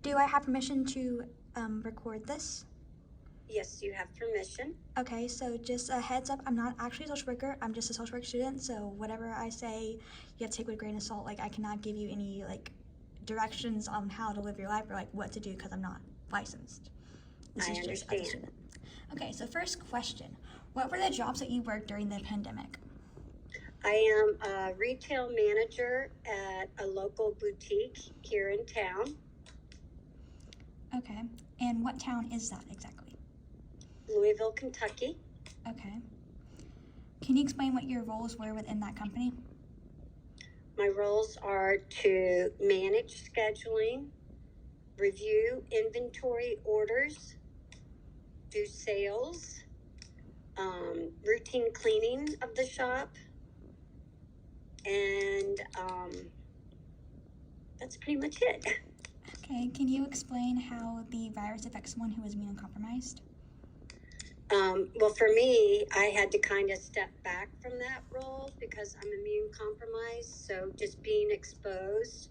Do I have permission to record this? Yes, you have permission. Okay, so just a heads up, I'm not actually a social worker. I'm just a social work student, so whatever I say, you have to take with a grain of salt. Like, I cannot give you any, directions on how to live your life or, what to do because I'm not licensed. This I is just as a understand. student. Okay, so first question. What were the jobs that you worked during the pandemic? I am a retail manager at a local boutique here in town, Okay, and what town is that exactly? Louisville, Kentucky. Okay. Can you explain what your roles were within that company? My roles are to manage scheduling, review inventory orders, do sales, routine cleaning of the shop, and that's pretty much it. Okay, can you explain how the virus affects someone who is immunocompromised? Well, for me, I had to kind of step back from that role because I'm immune compromised. So just being exposed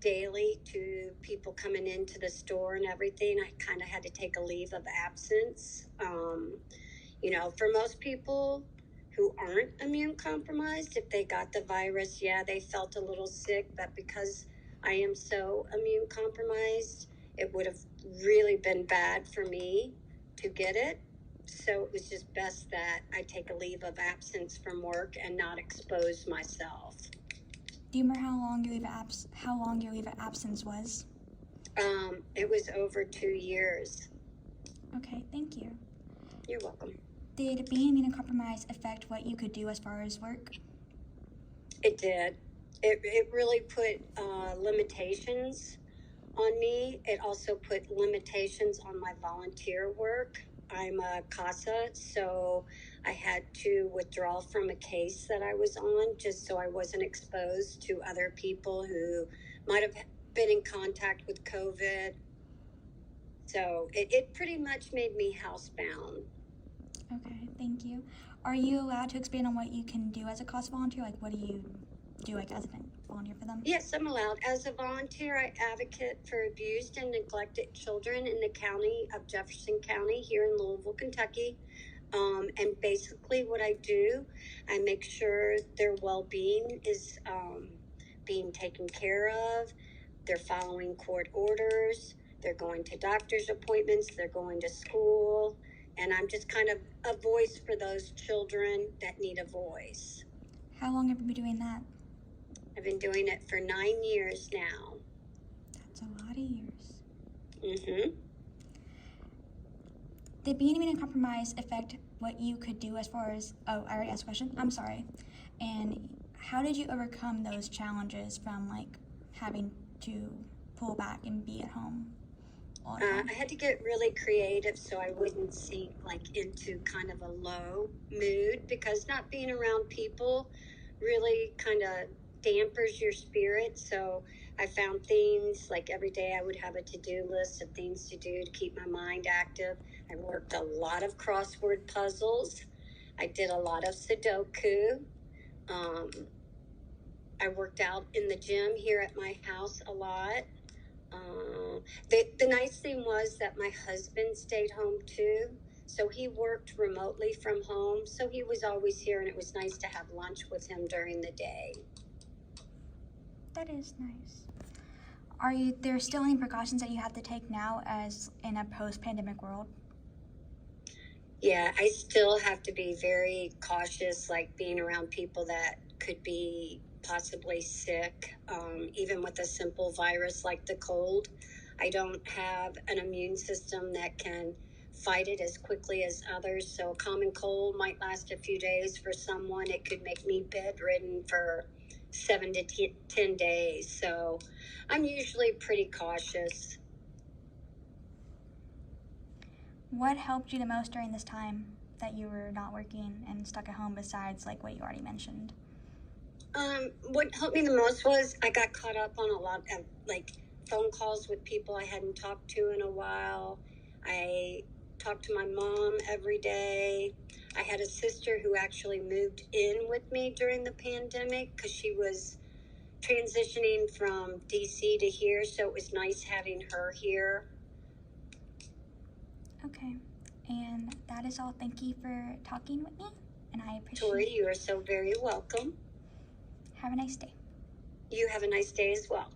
daily to people coming into the store and everything, I kind of had to take a leave of absence. For most people who aren't immune compromised, if they got the virus, yeah, they felt a little sick. But because I am so immune compromised, it would have really been bad for me to get it. So it was just best that I take a leave of absence from work and not expose myself. Do you remember how long your leave of absence was? It was over 2 years. Okay, thank you. You're welcome. Did being immunocompromised affect what you could do as far as work? It did. It really put limitations on me. It also put limitations on my volunteer work. I'm a CASA, so I had to withdraw from a case that I was on just so I wasn't exposed to other people who might have been in contact with COVID. So it pretty much made me housebound. Okay, thank you. Are you allowed to expand on what you can do as a CASA volunteer? Like, what do you do, as a volunteer for them? Yes, I'm allowed. As a volunteer, I advocate for abused and neglected children in the county of Jefferson County here in Louisville, Kentucky. And basically what I do, I make sure their well-being is being taken care of. They're following court orders. They're going to doctor's appointments. They're going to school. And I'm just kind of a voice for those children that need a voice. How long have you been doing that? I've been doing it for 9 years now. That's a lot of years. Mm-hmm. Did being immunocompromised affect what you could do as far as, I already asked a question, I'm sorry. And how did you overcome those challenges from having to pull back and be at home all the time? I had to get really creative so I wouldn't sink into kind of a low mood, because not being around people really kind of dampers your spirit. So I found things like every day I would have a to-do list of things to do to keep my mind active. I worked a lot of crossword puzzles. I did a lot of Sudoku. I worked out in the gym here at my house a lot. The nice thing was that my husband stayed home too. So he worked remotely from home. So he was always here, and it was nice to have lunch with him during the day. That is nice. Are there still any precautions that you have to take now as in a post-pandemic world? Yeah, I still have to be very cautious, like being around people that could be possibly sick, even with a simple virus like the cold. I don't have an immune system that can fight it as quickly as others. So a common cold might last a few days for someone. It could make me bedridden for 7 to 10 days. So I'm usually pretty cautious. What helped you the most during this time that you were not working and stuck at home besides what you already mentioned? What helped me the most was I got caught up on a lot of phone calls with people I hadn't talked to in a while. I talked to my mom every day. I had a sister who actually moved in with me during the pandemic because she was transitioning from DC to here, so it was nice having her here. Okay. And that is all. Thank you for talking with me, and I appreciate Tori, it. you are so very welcome. Have a nice day. You have a nice day as well.